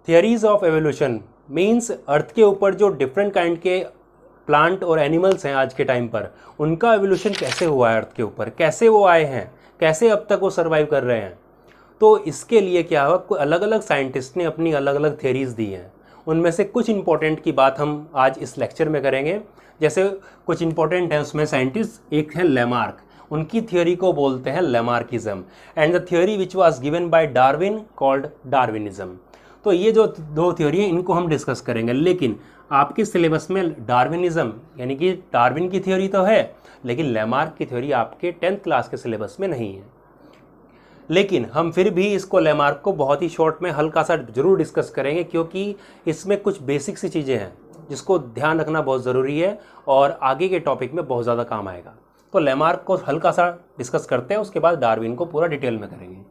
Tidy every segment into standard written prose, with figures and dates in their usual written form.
Theories of evolution means earth के ऊपर जो डिफरेंट काइंड के प्लांट और एनिमल्स हैं आज के टाइम पर, उनका एवोल्यूशन कैसे हुआ है अर्थ के ऊपर, कैसे वो आए हैं, कैसे अब तक वो सर्वाइव कर रहे हैं। तो इसके लिए क्या हुआ, कोई अलग अलग साइंटिस्ट ने अपनी अलग अलग थियरीज दी हैं। उनमें से कुछ इंपॉर्टेंट की बात हम आज इस लेक्चर में करेंगे। जैसे कुछ इंपॉर्टेंट हैं उसमें साइंटिस्ट, एक है लेमार्क, उनकी थियोरी को बोलते हैं Lamarckism, and the theory which was given by Darwin called Darwinism. तो ये जो दो थ्योरी हैं इनको हम डिस्कस करेंगे। लेकिन आपके सिलेबस में डार्विनिज्म यानी कि डार्विन की थ्योरी तो है, लेकिन लेमार्क की थ्योरी आपके 10th क्लास के सिलेबस में नहीं है। लेकिन हम फिर भी इसको लेमार्क को बहुत ही शॉर्ट में हल्का सा जरूर डिस्कस करेंगे, क्योंकि इसमें कुछ बेसिक सी चीज़ें हैं जिसको ध्यान रखना बहुत ज़रूरी है और आगे के टॉपिक में बहुत ज़्यादा काम आएगा। तो लेमार्क को हल्का सा डिस्कस करते हैं, उसके बाद डार्विन को पूरा डिटेल में करेंगे।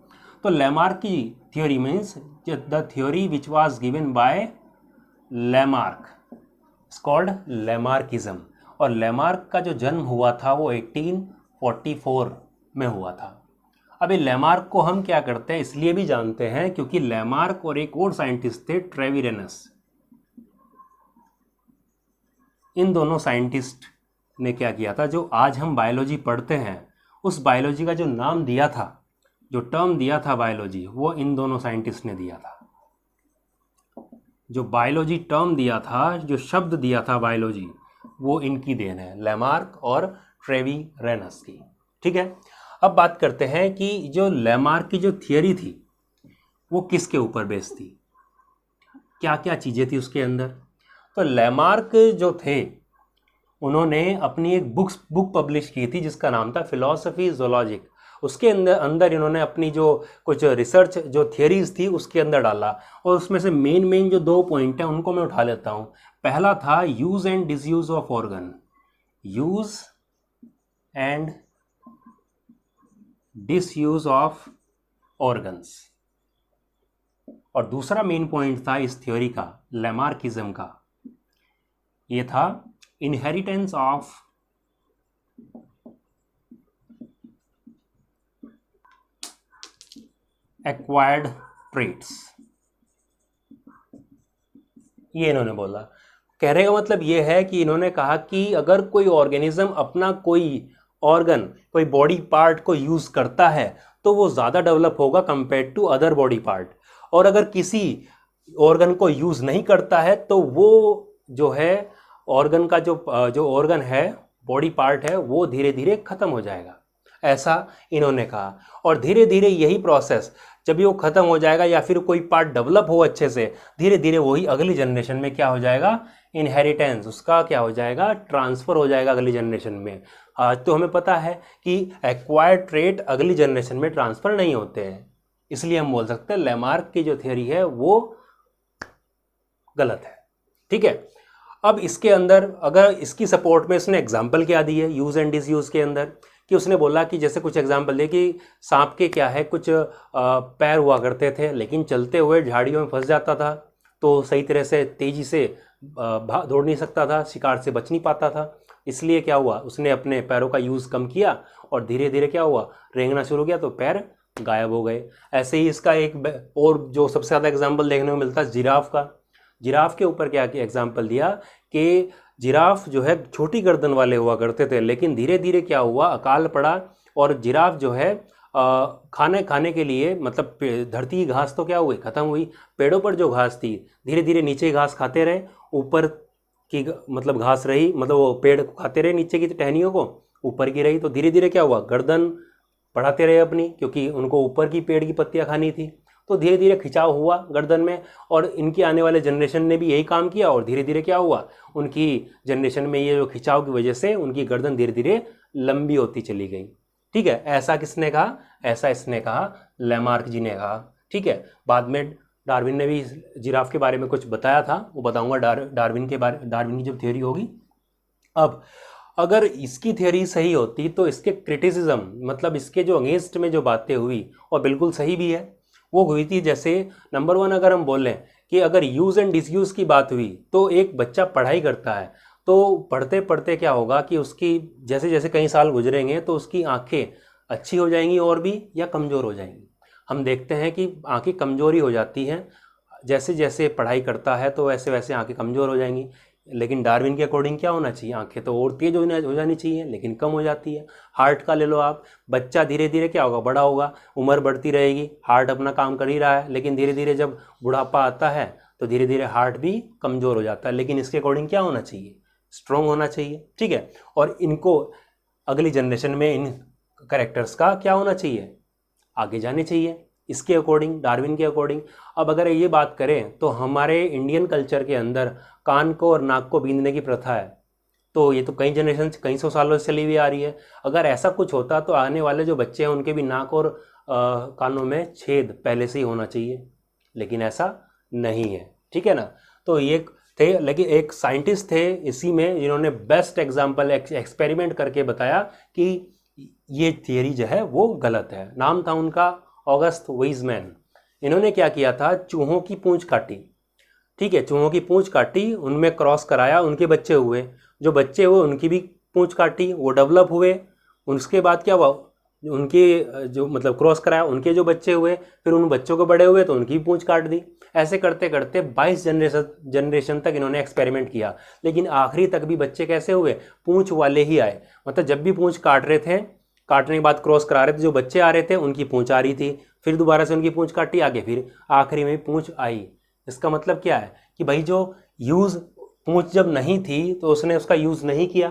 तो लेमार्क की theory means the theory which was given by Lamarck is called Lamarckism. और लेमार्क का जो जन्म हुआ था वो 1844 में हुआ था। अभी लेमार्क को हम क्या करते हैं इसलिए भी जानते हैं क्योंकि लेमार्क और एक और साइंटिस्ट थे ट्रेविरेनस, इन दोनों साइंटिस्ट ने क्या किया था, जो आज हम बायोलॉजी पढ़ते हैं उस बायोलॉजी का जो नाम दिया था, जो टर्म दिया था बायोलॉजी, वो इन दोनों साइंटिस्ट ने दिया था। जो बायोलॉजी टर्म दिया था, जो शब्द दिया था बायोलॉजी, वो इनकी देन है, लेमार्क और ट्रेविरेनस की। ठीक है, अब बात करते हैं कि जो लेमार्क की जो थियरी थी वो किसके ऊपर बेस्ड थी, क्या क्या चीज़ें थी उसके अंदर। तो लेमार्क जो थे उन्होंने अपनी एक बुक पब्लिश की थी जिसका नाम था फिलॉसफी ज़ूलॉजिक। उसके अंदर इन्होंने अपनी जो कुछ रिसर्च जो थियरीज थी उसके अंदर डाला, और उसमें से मेन जो 2 पॉइंट हैं उनको मैं उठा लेता हूँ। पहला था use and disuse of organ, use and disuse of organs. और दूसरा मेन पॉइंट था इस थ्योरी का, लेमार्किज्म का, ये था इनहेरिटेंस ऑफ एक्वायर्ड ट्रेट्स। ये इन्होंने बोला। कहने का मतलब ये है कि इन्होंने कहा कि अगर कोई ऑर्गेनिज्म अपना कोई ऑर्गन, कोई बॉडी पार्ट को यूज़ करता है तो वो ज़्यादा डेवलप होगा compare to other body part, और अगर किसी ऑर्गन को यूज़ नहीं करता है तो वो जो है ऑर्गन का जो ऑर्गन है, बॉडी पार्ट है, वो धीरे धीरे ख़त्म हो जाएगा, ऐसा इन्होंने कहा। और धीरे धीरे यही प्रोसेस जब भी वो ख़त्म हो जाएगा या फिर कोई पार्ट डेवलप हो अच्छे से, धीरे धीरे वही अगली जनरेशन में क्या हो जाएगा, इनहेरिटेंस, उसका क्या हो जाएगा, ट्रांसफ़र हो जाएगा अगली जनरेशन में। आज तो हमें पता है कि एक्वायर्ड ट्रेट अगली जनरेशन में ट्रांसफ़र नहीं होते हैं, इसलिए हम बोल सकते हैं लेमार्क की जो थियरी है वो गलत है। ठीक है, अब इसके अंदर अगर इसकी सपोर्ट में इसने एग्जाम्पल क्या दी है यूज़ एंड डिसयूज़ के अंदर, कि उसने बोला कि जैसे कुछ एग्जाम्पल दे कि सांप के क्या है, कुछ पैर हुआ करते थे लेकिन चलते हुए झाड़ियों में फंस जाता था, तो सही तरह से तेज़ी से दौड़ नहीं सकता था, शिकार से बच नहीं पाता था, इसलिए क्या हुआ, उसने अपने पैरों का यूज़ कम किया और धीरे धीरे क्या हुआ, रेंगना शुरू किया तो पैर गायब हो गए। ऐसे ही इसका एक और जो सबसे ज़्यादा एग्जाम्पल देखने को मिलता है जिराफ का। जिराफ के ऊपर क्या एग्जाम्पल दिया कि जिराफ जो है छोटी गर्दन वाले हुआ करते थे, लेकिन धीरे धीरे क्या हुआ, अकाल पड़ा और जिराफ जो है खाने के लिए, मतलब धरती की घास तो क्या हुई, ख़त्म हुई, पेड़ों पर जो घास थी धीरे धीरे नीचे घास खाते रहे, ऊपर की मतलब घास रही, मतलब वो पेड़ खाते रहे नीचे की टहनियों को, ऊपर की रही, तो धीरे धीरे क्या हुआ, गर्दन बढ़ाते रहे अपनी, क्योंकि उनको ऊपर की पेड़ की पत्तियाँ खानी थी, तो धीरे धीरे खिंचाव हुआ गर्दन में, और इनके आने वाले जनरेशन ने भी यही काम किया और धीरे धीरे क्या हुआ, उनकी जनरेशन में ये जो खिंचाव की वजह से उनकी गर्दन धीरे धीरे लंबी होती चली गई। ठीक है, ऐसा किसने कहा, ऐसा इसने कहा, लेमार्क जी ने कहा। ठीक है, बाद में डार्विन ने भी जिराफ के बारे में कुछ बताया था, वो बताऊंगा डार्विन की जब थ्योरी होगी। अब अगर इसकी थ्योरी सही होती तो इसके क्रिटिसिज्म, मतलब इसके जो अगेंस्ट में जो बातें हुई, और बिल्कुल सही भी है, वो हुई थी। जैसे नंबर 1 अगर हम बोलें कि अगर यूज़ एंड डिसयूज़ की बात हुई, तो एक बच्चा पढ़ाई करता है तो पढ़ते पढ़ते क्या होगा कि उसकी जैसे जैसे कई साल गुजरेंगे तो उसकी आंखें अच्छी हो जाएंगी और भी, या कमज़ोर हो जाएंगी। हम देखते हैं कि आंखें कमज़ोरी हो जाती हैं जैसे जैसे पढ़ाई करता है तो वैसे वैसे आंखें कमज़ोर हो जाएंगी। लेकिन डार्विन के अकॉर्डिंग क्या होना चाहिए, आंखें तो और तेज हो जानी चाहिए, लेकिन कम हो जाती है। हार्ट का ले लो आप, बच्चा धीरे धीरे क्या होगा, बड़ा होगा, उम्र बढ़ती रहेगी, हार्ट अपना काम कर ही रहा है, लेकिन धीरे धीरे जब बुढ़ापा आता है तो धीरे धीरे हार्ट भी कमज़ोर हो जाता है। लेकिन इसके अकॉर्डिंग क्या होना चाहिए, स्ट्रोंग होना चाहिए, ठीक है। और इनको अगली जनरेशन में इन करेक्टर्स का क्या होना चाहिए, आगे जाने चाहिए, इसके अकॉर्डिंग, डार्विन के अकॉर्डिंग। अब अगर ये बात करें तो हमारे इंडियन कल्चर के अंदर कान को और नाक को बींदने की प्रथा है, तो ये तो कई जनरेशन, कई सौ सालों से चली हुई आ रही है। अगर ऐसा कुछ होता तो आने वाले जो बच्चे हैं उनके भी नाक और कानों में छेद पहले से ही होना चाहिए, लेकिन ऐसा नहीं है, ठीक है ना। तो ये थे, लेकिन एक साइंटिस्ट थे इसी में जिन्होंने बेस्ट एग्जाम्पल एक्सपेरिमेंट करके बताया कि ये थियरी जो है वो गलत है। नाम था उनका ऑगस्ट वीजमैन। इन्होंने क्या किया था, चूहों की पूंछ काटी, ठीक है, चूहों की पूंछ काटी, उनमें क्रॉस कराया, उनके बच्चे हुए, जो बच्चे हुए उनकी भी पूंछ काटी, वो डेवलप हुए। उसके बाद क्या हुआ, उनके जो मतलब क्रॉस कराया, उनके जो बच्चे हुए, फिर उन बच्चों को बड़े हुए तो उनकी भी पूंछ काट दी। ऐसे करते करते 22 जनरेशन तक इन्होंने एक्सपेरिमेंट किया, लेकिन आखिरी तक भी बच्चे कैसे हुए, पूंछ वाले ही आए। मतलब जब भी पूंछ काट रहे थे, काटने के बाद क्रॉस करा रहे थे, जो बच्चे आ रहे थे उनकी पूंछ आ रही थी, फिर दोबारा से उनकी पूंछ काटी आगे, फिर आखिरी में पूंछ आई। इसका मतलब क्या है कि भाई जो यूज़, पूंछ जब नहीं थी तो उसने उसका यूज़ नहीं किया,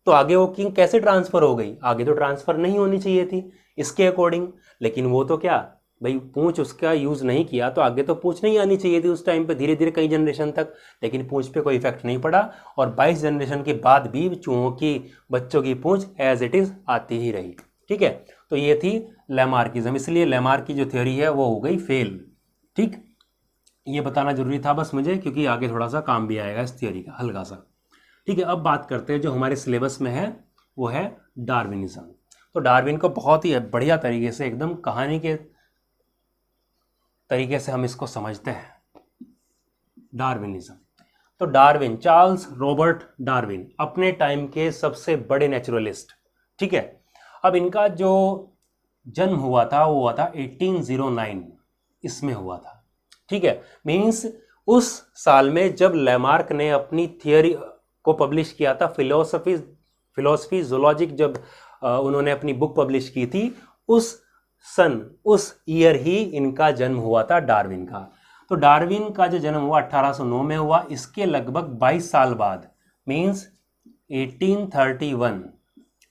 तो आगे वो किंग कैसे ट्रांसफ़र हो गई, आगे तो ट्रांसफ़र नहीं होनी चाहिए थी इसके अकॉर्डिंग। लेकिन वो तो क्या भाई, पूंछ उसका यूज़ नहीं किया तो आगे तो पूंछ नहीं आनी चाहिए थी उस टाइम पे, धीरे धीरे कई जनरेशन तक, लेकिन पूंछ पे कोई इफेक्ट नहीं पड़ा। और 22 जनरेशन के बाद भी चूहों की बच्चों की पूंछ एज इट इज़ आती ही रही, ठीक है। तो ये थी लैमार्किज्म, इसलिए लैमार्क की जो थ्योरी है वो हो गई फेल, ठीक। ये बताना जरूरी था बस मुझे, क्योंकि आगे थोड़ा सा काम भी आएगा इस थ्योरी का हल्का सा, ठीक है। अब बात करते हैं जो हमारे सिलेबस में है, वो है डार्विनिज्म। तो डार्विन को बहुत ही बढ़िया तरीके से, एकदम कहानी के तरीके से हम इसको समझते हैं, डार्विनिज्म। तो डार्विन, चार्ल्स रॉबर्ट डार्विन, अपने टाइम के सबसे बड़े नेचुरलिस्ट, ठीक है। अब इनका जो जन्म हुआ था वो हुआ था 1809 इसमें हुआ था, ठीक है। मीन्स उस साल में जब लैमार्क ने अपनी थियरी को पब्लिश किया था, फिलोसफी जूलॉजिक, जब उन्होंने अपनी बुक पब्लिश की थी, उस ईयर ही इनका जन्म हुआ था, डार्विन का। तो डार्विन का जो जन्म हुआ 1809 में हुआ, इसके लगभग 22 साल बाद, मीन्स 1831,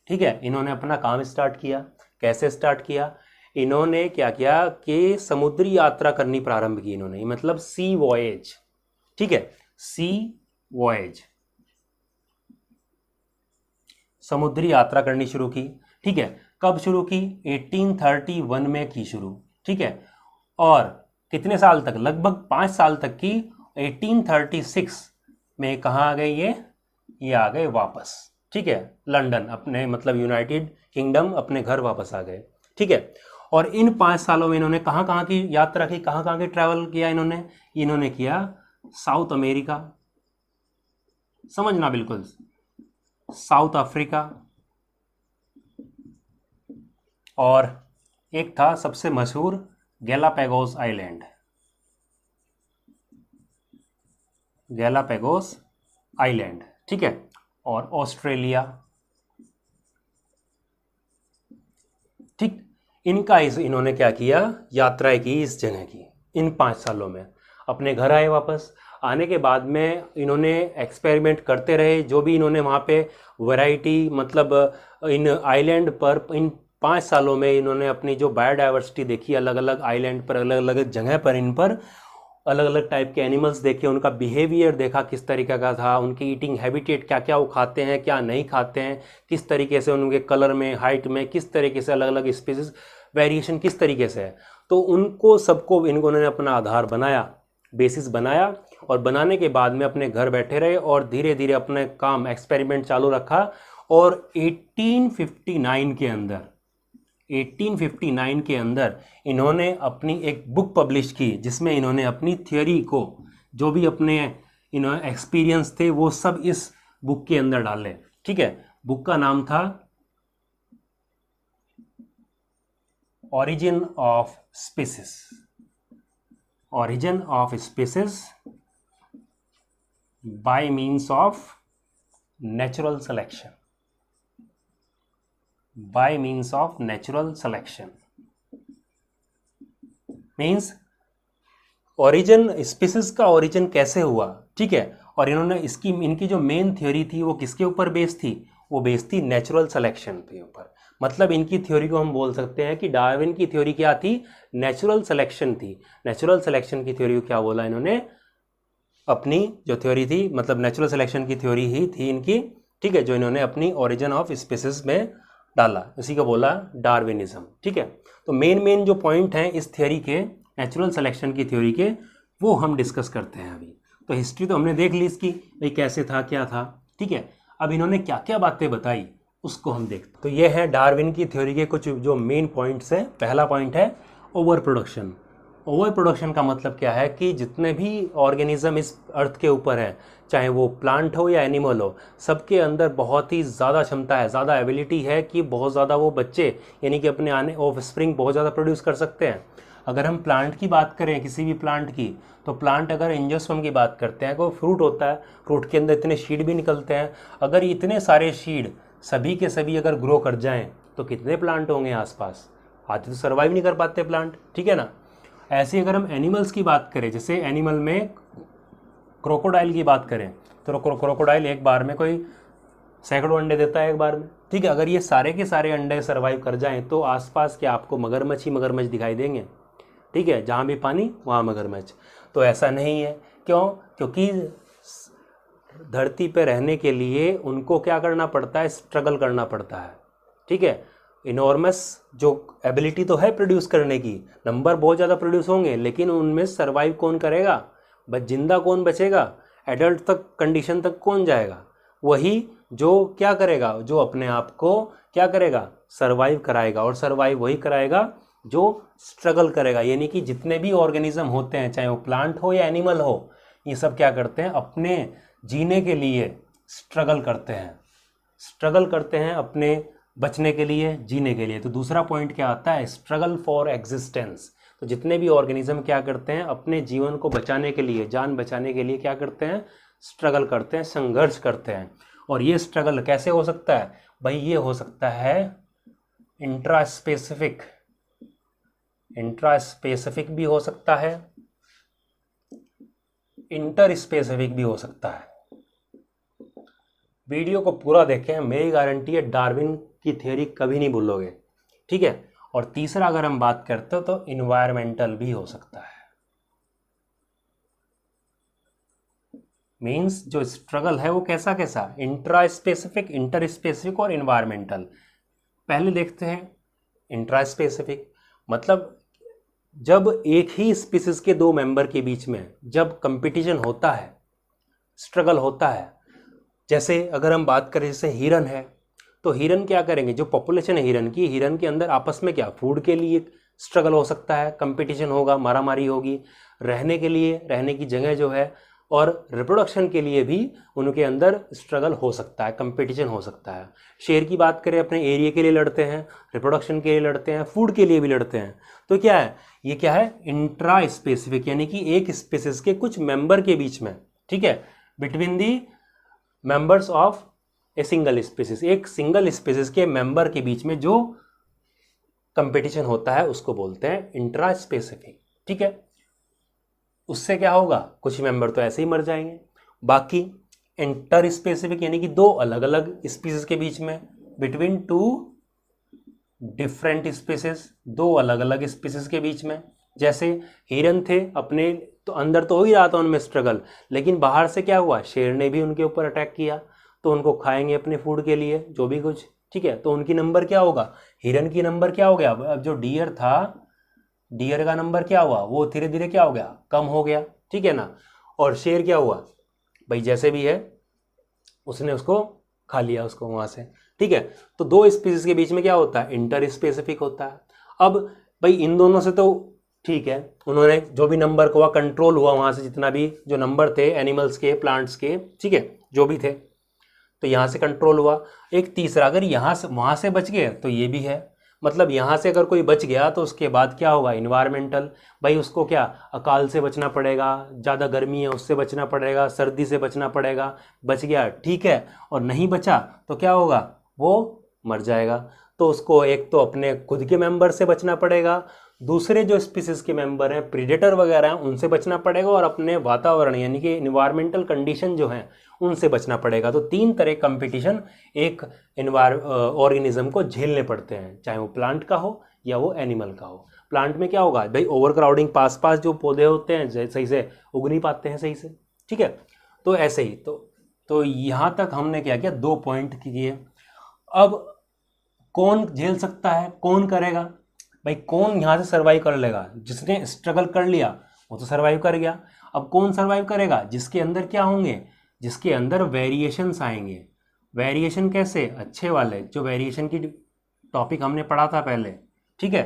ठीक है, इन्होंने अपना काम स्टार्ट किया। कैसे स्टार्ट किया, इन्होंने क्या किया कि समुद्री यात्रा करनी प्रारंभ की इन्होंने, मतलब सी वॉयेज, ठीक है, सी वॉयेज, समुद्री यात्रा करनी शुरू की, ठीक है। कब शुरू की, 1831 में की शुरू, ठीक है। और कितने साल तक, लगभग 5 साल तक की। 1836 में कहाँ आ गए ये आ गए वापस, ठीक है, लंदन, अपने मतलब यूनाइटेड किंगडम, अपने घर वापस आ गए, ठीक है। और इन 5 सालों में इन्होंने कहाँ कहाँ की यात्रा की, कहाँ कहाँ की ट्रैवल किया इन्होंने किया साउथ अमेरिका, समझना बिल्कुल, साउथ अफ्रीका, और एक था सबसे मशहूर गैलापागोस आइलैंड, गैलापागोस आइलैंड, ठीक है, और ऑस्ट्रेलिया, ठीक। इन्होंने क्या किया, यात्राएं की इस जगह की, इन 5 सालों में। अपने घर आए वापस, आने के बाद में इन्होंने एक्सपेरिमेंट करते रहे, जो भी इन्होंने वहाँ पे वैरायटी, मतलब इन आइलैंड पर, इन 5 सालों में इन्होंने अपनी जो बायोडाइवर्सिटी देखी, अलग अलग आइलैंड पर, अलग अलग जगह पर, इन पर अलग अलग टाइप के एनिमल्स देखे, उनका बिहेवियर देखा किस तरीके का था, उनकी ईटिंग हैबिटेट क्या क्या वो खाते हैं, क्या नहीं खाते हैं, किस तरीके से उनके कलर में, हाइट में, किस तरीके से अलग अलग स्पीसीज वेरिएशन किस तरीके से है। तो उनको सबको इन्होंने अपना आधार बनाया, बेसिस बनाया, और बनाने के बाद में अपने घर बैठे रहे और धीरे धीरे अपने काम, एक्सपेरिमेंट चालू रखा। और 1859 के अंदर इन्होंने अपनी एक बुक पब्लिश की, जिसमें इन्होंने अपनी थियोरी को, जो भी अपने इन्होंने एक्सपीरियंस थे, वो सब इस बुक के अंदर डाले, ठीक है। बुक का नाम था origin of species, origin of species by means of natural selection, by means of natural selection means origin, species का ओरिजिन कैसे हुआ, ठीक है। और इन्होंने इनकी जो मेन थ्योरी थी वो किसके ऊपर बेस्ड थी, वो बेस्ड थी नेचुरल सिलेक्शन के ऊपर। मतलब इनकी थ्योरी को हम बोल सकते हैं कि डार्विन की थ्योरी क्या थी, नेचुरल सिलेक्शन थी। नेचुरल सिलेक्शन की थ्योरी को क्या बोला इन्होंने, अपनी जो थ्योरी थी, मतलब नेचुरल सिलेक्शन की थ्योरी ही थी इनकी, ठीक है, जो इन्होंने अपनी ओरिजिन ऑफ स्पीसीज में डाला, इसी को बोला डार्विनिज्म, ठीक है। तो मेन जो पॉइंट हैं इस थ्योरी के, नेचुरल सिलेक्शन की थ्योरी के, वो हम डिस्कस करते हैं अभी। तो हिस्ट्री तो हमने देख ली इसकी, भाई कैसे था क्या था, ठीक है। अब इन्होंने क्या क्या बातें बताई उसको हम देखते। तो ये है डार्विन की थ्योरी के कुछ जो मेन पॉइंट्स हैं। पहला पॉइंट है ओवर प्रोडक्शन। ओवर प्रोडक्शन का मतलब क्या है कि जितने भी ऑर्गेनिज्म इस अर्थ के ऊपर हैं, चाहे वो प्लांट हो या एनिमल हो, सबके अंदर बहुत ही ज़्यादा क्षमता है, ज़्यादा एबिलिटी है कि बहुत ज़्यादा वो बच्चे, यानी कि अपने आने ऑफ स्प्रिंग बहुत ज़्यादा प्रोड्यूस कर सकते हैं। अगर हम प्लांट की बात करें, किसी भी प्लांट की, तो प्लांट अगर एंजियोस्पर्म की बात करते हैं, कोई फ्रूट होता है, फ्रूट के अंदर इतने शीड भी निकलते हैं। अगर इतने सारे शीड सभी के सभी अगर ग्रो कर जाएं तो कितने प्लांट होंगे आसपास, आते तो सर्वाइव नहीं कर पाते प्लांट, ठीक है ना। ऐसे अगर हम एनिमल्स की बात करें, जैसे एनिमल में क्रोकोडाइल की बात करें, तो क्रोकोडाइल एक बार में कोई सैकड़ों अंडे देता है एक बार में, ठीक है। अगर ये सारे के सारे अंडे सर्वाइव कर जाएं तो आसपास के आपको मगरमच्छ ही मगरमच्छ दिखाई देंगे, ठीक है। जहाँ भी पानी वहाँ मगरमच्छ। तो ऐसा नहीं है, क्यों? क्योंकि धरती पे रहने के लिए उनको क्या करना पड़ता है, स्ट्रगल करना पड़ता है, ठीक है। इनॉर्मस जो एबिलिटी तो है प्रोड्यूस करने की, नंबर बहुत ज़्यादा प्रोड्यूस होंगे, लेकिन उनमें सर्वाइव कौन करेगा, बस जिंदा कौन बचेगा, एडल्ट तक कंडीशन तक कौन जाएगा, वही जो क्या करेगा, जो अपने आप को क्या करेगा, सर्वाइव कराएगा। और सर्वाइव वही कराएगा जो स्ट्रगल करेगा। यानी कि जितने भी ऑर्गेनिज्म होते हैं, चाहे वो प्लांट हो या एनिमल हो, ये सब क्या करते हैं, अपने जीने के लिए स्ट्रगल करते हैं, स्ट्रगल करते हैं अपने बचने के लिए, जीने के लिए। तो दूसरा पॉइंट क्या आता है, स्ट्रगल फॉर एग्जिस्टेंस। तो जितने भी ऑर्गेनिज्म क्या करते हैं, अपने जीवन को बचाने के लिए, जान बचाने के लिए क्या करते हैं, स्ट्रगल करते हैं, संघर्ष करते हैं। और ये स्ट्रगल कैसे हो सकता है भाई, ये हो सकता है इंट्रास्पेसिफिक, इंट्रास्पेसिफिक भी हो सकता है, इंटर स्पेसिफिक भी हो सकता है। वीडियो को पूरा देखें, मेरी गारंटी है डार्विन की थ्योरी कभी नहीं भूलोगे, ठीक है। और तीसरा अगर हम बात करते हो तो इन्वायरमेंटल भी हो सकता है। मीन्स जो स्ट्रगल है वो कैसा कैसा, इंट्रा स्पेसिफिक, इंटर स्पेसिफिक और इन्वायरमेंटल। पहले देखते हैं इंट्रा स्पेसिफिक। मतलब जब एक ही स्पीसीज के दो मेंबर के बीच में जब कंपटीशन होता है, स्ट्रगल होता है, जैसे अगर हम बात करें जैसे हिरन है, तो हिरन क्या करेंगे, जो पॉपुलेशन है हिरन की, हिरन के अंदर आपस में क्या, फूड के लिए स्ट्रगल हो सकता है, कंपटीशन होगा, मारामारी होगी, रहने के लिए, रहने की जगह जो है, और रिप्रोडक्शन के लिए भी उनके अंदर स्ट्रगल हो सकता है, कंपटीशन हो सकता है। शेर की बात करें, अपने एरिया के लिए लड़ते हैं, रिप्रोडक्शन के लिए लड़ते हैं, फूड के लिए भी लड़ते हैं। तो क्या है, ये क्या है, इंट्रा स्पेसिफिक, यानी कि एक स्पीसीज के कुछ मेंबर के बीच में, ठीक है, between the members of a single species, एक सिंगल स्पीसीज के मेंबर के बीच में जो कंपटीशन होता है उसको बोलते हैं इंट्रा स्पेसिफिक, ठीक है। उससे क्या होगा, कुछ मेंबर तो ऐसे ही मर जाएंगे, बाकी इंटर स्पेसिफिक यानी कि दो अलग अलग स्पीसीज के बीच में, बिटवीन टू डिफरेंट स्पीसीज, दो अलग अलग स्पीसीज के बीच में। जैसे हिरन थे, अपने तो अंदर तो हो ही रहा था उनमें स्ट्रगल, लेकिन बाहर से क्या हुआ, शेर ने भी उनके ऊपर अटैक किया, तो उनको खाएंगे अपने फूड के लिए जो भी कुछ, ठीक है। तो उनकी नंबर क्या होगा, हिरन की नंबर क्या हो गया, अब जो डियर था, डियर का नंबर क्या हुआ, वो धीरे धीरे क्या हो गया, कम हो गया, ठीक है ना। और शेर क्या हुआ भाई, जैसे भी है उसने उसको खा लिया, उसको वहां से, ठीक है। तो दो स्पीसीज के बीच में क्या होता है, इंटर स्पेसिफिक होता है। अब भाई इन दोनों से तो ठीक है, उन्होंने जो भी नंबर को हुआ, कंट्रोल हुआ वहां से, जितना भी जो नंबर थे एनिमल्स के, प्लांट्स के, ठीक है, जो भी थे, तो यहाँ से कंट्रोल हुआ। एक तीसरा, अगर यहाँ से वहाँ से बच गए तो ये भी है, मतलब यहाँ से अगर कोई बच गया तो उसके बाद क्या होगा, इन्वायरमेंटल, भाई उसको क्या अकाल से बचना पड़ेगा, ज़्यादा गर्मी है उससे बचना पड़ेगा, सर्दी से बचना पड़ेगा, बच गया ठीक है, और नहीं बचा तो क्या होगा, वो मर जाएगा। तो उसको एक तो अपने खुद के मेंबर से बचना पड़ेगा, दूसरे जो स्पीसीज के मेंबर हैं प्रीडेटर वगैरह हैं उनसे बचना पड़ेगा, और अपने वातावरण यानी कि इन्वायरमेंटल कंडीशन जो हैं उनसे बचना पड़ेगा। तो 3 तरह कंपटीशन एक ऑर्गेनिज्म को झेलने पड़ते हैं, चाहे वो प्लांट का हो या वो एनिमल का हो। प्लांट में क्या होगा भाई, ओवर क्राउडिंग, पास पास जो पौधे होते हैं सही से उग नहीं पाते हैं सही से, ठीक है। तो ऐसे ही तो यहाँ तक हमने क्या किया, 2 पॉइंट किए। अब कौन झेल सकता है, कौन करेगा, भाई कौन यहाँ से सर्वाइव कर लेगा, जिसने स्ट्रगल कर लिया वो तो सर्वाइव कर गया। अब कौन सर्वाइव करेगा, जिसके अंदर क्या होंगे, जिसके अंदर वेरिएशंस आएंगे। वेरिएशन कैसे, अच्छे वाले, जो वेरिएशन की टॉपिक हमने पढ़ा था पहले, ठीक है।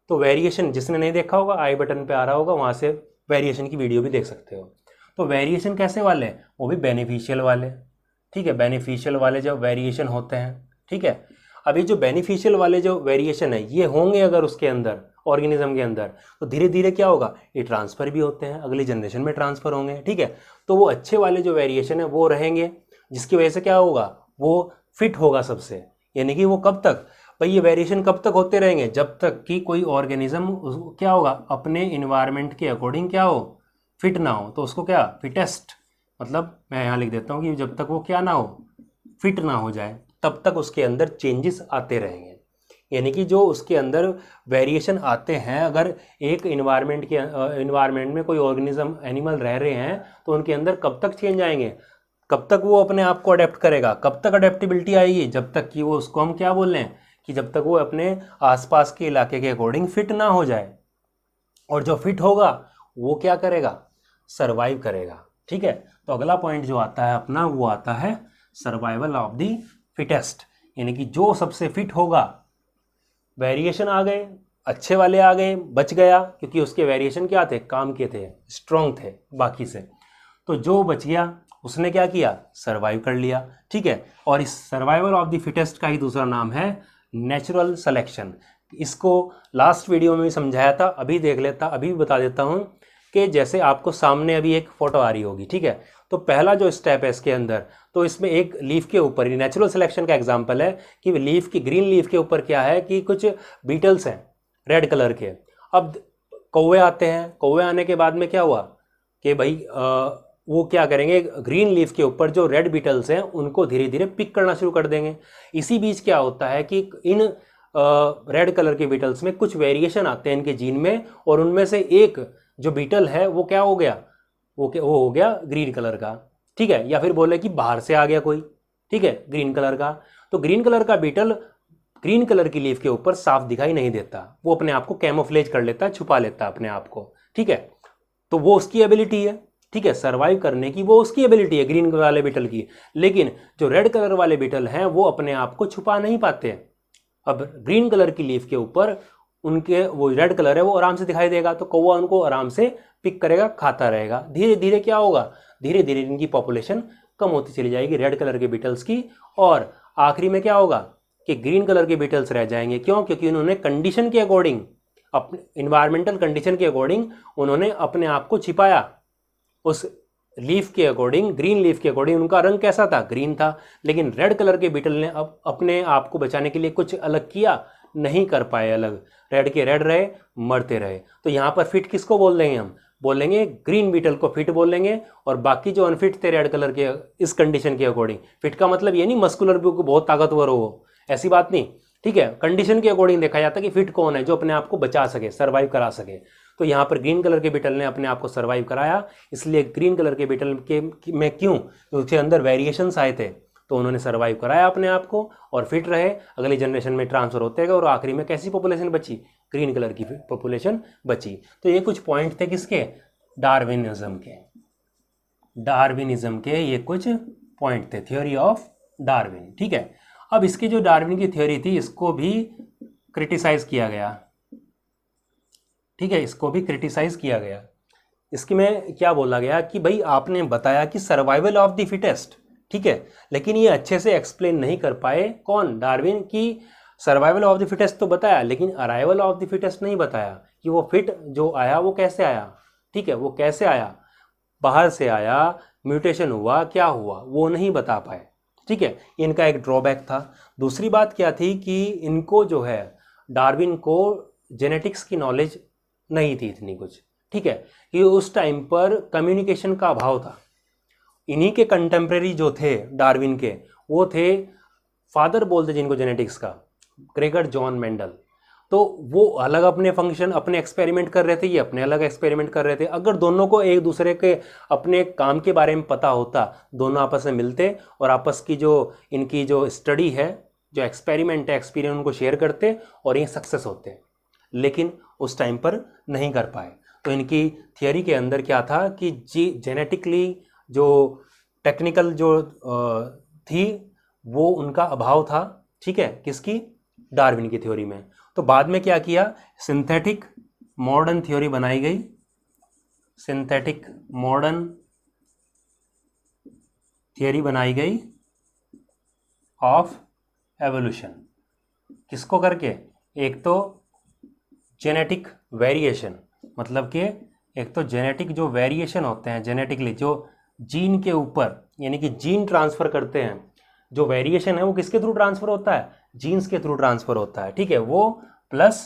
तो वेरिएशन जिसने नहीं देखा होगा आई बटन पे आ रहा होगा, वहाँ से वेरिएशन की वीडियो भी देख सकते हो। तो वेरिएशन कैसे वाले, वो भी बेनिफिशियल वाले, ठीक है। बेनिफिशियल वाले जो वेरिएशन होते हैं, ठीक है। अभी जो बेनिफिशियल वाले जो वेरिएशन है ये होंगे अगर उसके अंदर, ऑर्गेनिज्म के अंदर, तो धीरे धीरे क्या होगा, ये ट्रांसफ़र भी होते हैं, अगली जनरेशन में ट्रांसफ़र होंगे, ठीक है। तो वो अच्छे वाले जो वेरिएशन है वो रहेंगे, जिसकी वजह से क्या होगा, वो फिट होगा सबसे। यानी कि वो कब तक, भाई ये वेरिएशन कब तक होते रहेंगे, जब तक कि कोई ऑर्गेनिज्म क्या होगा, अपने इन्वायरमेंट के अकॉर्डिंग क्या हो, फिट ना हो। तो उसको क्या, फिटेस्ट, मतलब मैं यहाँ लिख देता हूँ कि जब तक वो क्या ना हो, फिट ना हो जाए, तब तक उसके अंदर चेंजेस आते रहेंगे। यानी कि जो उसके अंदर वेरिएशन आते हैं, अगर एक इन्वायरमेंट में कोई ऑर्गेनिज्म, एनिमल रह रहे हैं, तो उनके अंदर कब तक चेंज आएंगे, कब तक वो अपने आप को अडेप्ट करेगा, कब तक अडेप्टिबिलिटी आएगी, जब तक कि वो, उसको हम क्या बोल रहे हैं कि जब तक वो अपने आसपास के इलाके के अकॉर्डिंग फिट ना हो जाए। और जो फिट होगा वो क्या करेगा, सर्वाइव करेगा, ठीक है। तो अगला पॉइंट जो आता है अपना, वो आता है सर्वाइवल ऑफ द फिटेस्ट, यानी कि जो सबसे फिट होगा। वेरिएशन आ गए, अच्छे वाले आ गए, बच गया, क्योंकि उसके वेरिएशन क्या थे, काम के थे, स्ट्रॉन्ग थे बाकी से। तो जो बच गया उसने क्या किया, सर्वाइव कर लिया, ठीक है। और इस सर्वाइवल ऑफ द फिटेस्ट का ही दूसरा नाम है नेचुरल सिलेक्शन। इसको लास्ट वीडियो में भी समझाया था, अभी देख लेता, अभी भी बता देता हूँ कि जैसे आपको सामने अभी एक फ़ोटो आ रही होगी, ठीक है। तो पहला जो स्टेप है इसके अंदर, तो इसमें एक लीफ के ऊपर, नेचुरल सिलेक्शन का एग्जांपल है कि लीफ की, ग्रीन लीफ के ऊपर क्या है कि कुछ बीटल्स हैं रेड कलर के। अब कौवे आते हैं, कौवे आने के बाद में क्या हुआ कि भाई वो क्या करेंगे, ग्रीन लीफ के ऊपर जो रेड बीटल्स हैं उनको धीरे धीरे पिक करना शुरू कर देंगे। इसी बीच क्या होता है कि इन रेड कलर के बीटल्स में कुछ वेरिएशन आते हैं इनके जीन में, और उनमें से एक जो बीटल है वो क्या हो गया, वो हो गया ग्रीन कलर का, ठीक है। या फिर बोले कि बाहर से आ गया कोई, ठीक है, ग्रीन कलर का। तो ग्रीन कलर का बीटल ग्रीन कलर की लीफ के ऊपर साफ दिखाई नहीं देता, वो अपने आप को कैमोफ्लेज कर लेता है, छुपा लेता है अपने आप को, ठीक है। तो वो उसकी एबिलिटी है, ठीक है, सर्वाइव करने की, वो उसकी एबिलिटी है ग्रीन वाले बीटल की। लेकिन जो रेड कलर वाले बीटल हैं वो अपने आप को छुपा नहीं पाते। अब ग्रीन कलर की लीफ के ऊपर उनके वो रेड कलर है वो आराम से दिखाई देगा, तो कौवा उनको आराम से पिक करेगा, खाता रहेगा। धीरे धीरे क्या होगा, धीरे धीरे इनकी पॉपुलेशन कम होती चली जाएगी रेड कलर के बीटल्स की, और आखिरी में क्या होगा कि ग्रीन कलर के बीटल्स रह जाएंगे। क्यों, क्योंकि उन्होंने कंडीशन के अकॉर्डिंग, अपने इन्वायरमेंटल कंडीशन के अकॉर्डिंग उन्होंने अपने आप को छिपाया। उस लीफ के अकॉर्डिंग, ग्रीन लीफ के अकॉर्डिंग उनका रंग कैसा था, ग्रीन था। लेकिन रेड कलर के बीटल ने अब अपने आप को बचाने के लिए कुछ अलग किया, नहीं कर पाए अलग, रेड के रेड रहे, मरते रहे। तो यहाँ पर फिट किसको बोल देंगे, हम बोलेंगे ग्रीन बीटल को फिट बोलेंगे, और बाकी जो अनफिट थे रेड कलर के इस कंडीशन के अकॉर्डिंग। फिट का मतलब ये नहीं मस्कुलर भी बहुत ताकतवर हो, ऐसी बात नहीं, ठीक है। कंडीशन के अकॉर्डिंग देखा जाता है कि फिट कौन है जो अपने आप को बचा सके, सर्वाइव करा सके। तो यहाँ पर ग्रीन कलर के बीटल ने अपने आप को सर्वाइव कराया, इसलिए ग्रीन कलर के बीटल के में क्यों, उसके अंदर वेरिएशंस आए थे, तो उन्होंने सर्वाइव कराया अपने आप को और फिट रहे, अगली जनरेशन में ट्रांसफर होते गए, और आखिरी में कैसी पॉपुलेशन बची, ग्रीन कलर की पॉपुलेशन बची। तो ये कुछ पॉइंट थे किसके, डार्विनिज्म के, डार्विनिज्म के ये कुछ पॉइंट थे, थ्योरी ऑफ डार्विन, ठीक है। अब इसकी जो डार्विन की थ्योरी थी इसको भी क्रिटिसाइज किया गया, ठीक है, इसको भी क्रिटिसाइज किया गया। इसकी में क्या बोला गया कि भाई आपने बताया कि सर्वाइवल ऑफ द फिटेस्ट, ठीक है, लेकिन ये अच्छे से एक्सप्लेन नहीं कर पाए, कौन, डार्विन, की सर्वाइवल ऑफ द फिटेस्ट तो बताया, लेकिन अराइवल ऑफ द फिटेस्ट नहीं बताया कि वो फिट जो आया वो कैसे आया। ठीक है, वो कैसे आया, बाहर से आया, म्यूटेशन हुआ, क्या हुआ, वो नहीं बता पाए। ठीक है, इनका एक ड्रॉबैक था। दूसरी बात क्या थी कि इनको जो है, डार्विन को जेनेटिक्स की नॉलेज नहीं थी इतनी कुछ। ठीक है, कि उस टाइम पर कम्युनिकेशन का अभाव था। इन्हीं के कंटेम्प्रेरी जो थे डार्विन के, वो थे फादर बोलते जिनको जेनेटिक्स का, ग्रेगर जॉन मेंडल। तो वो अलग अपने फंक्शन, अपने एक्सपेरिमेंट कर रहे थे, ये अपने अलग एक्सपेरिमेंट कर रहे थे। अगर दोनों को एक दूसरे के अपने काम के बारे में पता होता, दोनों आपस में मिलते और आपस की जो इनकी जो स्टडी है, जो एक्सपेरिमेंट है, एक्सपीरियंस उनको शेयर करते और ये सक्सेस होते। लेकिन उस टाइम पर नहीं कर पाए। तो इनकी थियोरी के अंदर क्या था कि जेनेटिकली जो टेक्निकल जो थी वो उनका अभाव था। ठीक है, किसकी, डार्विन की थ्योरी में। तो बाद में क्या किया, सिंथेटिक मॉडर्न थ्योरी बनाई गई, सिंथेटिक मॉडर्न थ्योरी बनाई गई ऑफ एवोल्यूशन। किसको करके, एक तो जेनेटिक वेरिएशन, मतलब कि एक तो जेनेटिक जो वेरिएशन होते हैं जेनेटिकली, जो जीन के ऊपर यानी कि जीन ट्रांसफर करते हैं, जो वेरिएशन है वो किसके थ्रू ट्रांसफर होता है, जीन्स के थ्रू ट्रांसफर होता है। ठीक है, वो प्लस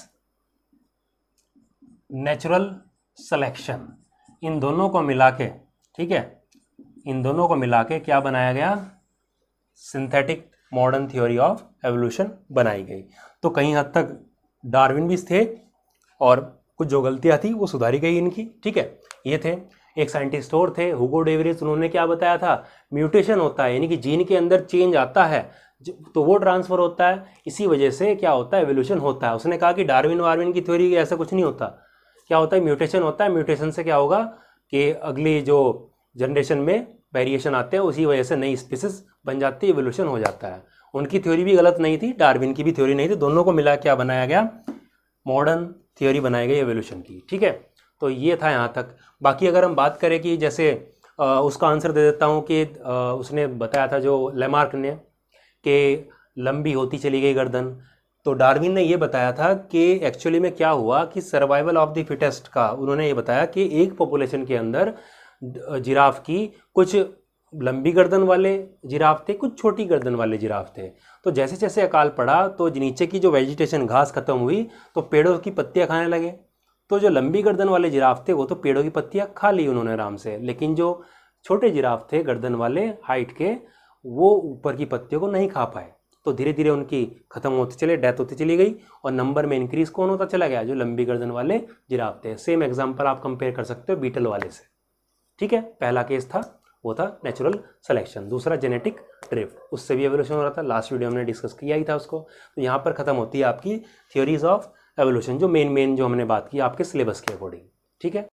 नेचुरल सिलेक्शन, इन दोनों को मिला के, ठीक है, इन दोनों को मिला के क्या बनाया गया, synthetic modern theory of evolution बनाई गई। तो कहीं हद तक डार्विन भी थे और कुछ जो गलतियां थी वो सुधारी गई इनकी। ठीक है, ये थे। एक साइंटिस्ट और थे, हुगो डेवरिस, उन्होंने क्या बताया था, म्यूटेशन होता है, यानी कि जीन के अंदर चेंज आता है तो वो ट्रांसफर होता है, इसी वजह से क्या होता है, एवोल्यूशन होता है। उसने कहा कि डार्विन वार्विन की थ्योरी ऐसा कुछ नहीं होता। क्या होता है, म्यूटेशन होता है, म्यूटेशन से क्या होगा कि अगली जो जनरेशन में वेरिएशन आते हैं, उसी वजह से नई स्पीसीज बन जाती है, एवोल्यूशन हो जाता है। उनकी थ्योरी भी गलत नहीं थी, डार्विन की भी थ्योरी नहीं थी, दोनों को मिला क्या बनाया गया, मॉडर्न थ्योरी बनाई गई एवोल्यूशन की। ठीक है, तो ये था यहाँ तक। बाकी अगर हम बात करें कि जैसे उसका आंसर दे देता हूँ कि उसने बताया था जो लेमार्क ने कि लंबी होती चली गई गर्दन, तो डार्विन ने ये बताया था कि एक्चुअली में क्या हुआ कि सर्वाइवल ऑफ द फिटेस्ट का उन्होंने ये बताया कि एक पॉपुलेशन के अंदर जिराफ की कुछ लंबी गर्दन वाले जिराफ थे, कुछ छोटी गर्दन वाले जिराफ थे। तो जैसे जैसे अकाल पड़ा तो नीचे की जो वेजिटेशन घास खत्म हुई तो पेड़ों की पत्तियां खाने लगे। तो जो लंबी गर्दन वाले जिराफ थे वो तो पेड़ों की पत्तियां खा ली उन्होंने आराम से, लेकिन जो छोटे जिराफ थे गर्दन वाले हाइट के, वो ऊपर की पत्तियों को नहीं खा पाए। तो धीरे धीरे उनकी खत्म होती चले, डेथ होती चली गई और नंबर में इंक्रीज कौन होता चला गया, जो लंबी गर्दन वाले जिराफ थे। सेम एग्जाम्पल आप कंपेयर कर सकते हो बीटल वाले से। ठीक है, पहला केस था वो था नेचुरल सिलेक्शन, दूसरा जेनेटिक ड्रिफ्ट, उससे भी एवोल्यूशन हो रहा था, लास्ट वीडियो हमने डिस्कस किया ही था उसको। तो यहाँ पर खत्म होती है आपकी थ्योरीज ऑफ एवोल्यूशन, जो मेन जो हमने बात की आपके सिलेबस के अकॉर्डिंग। ठीक है।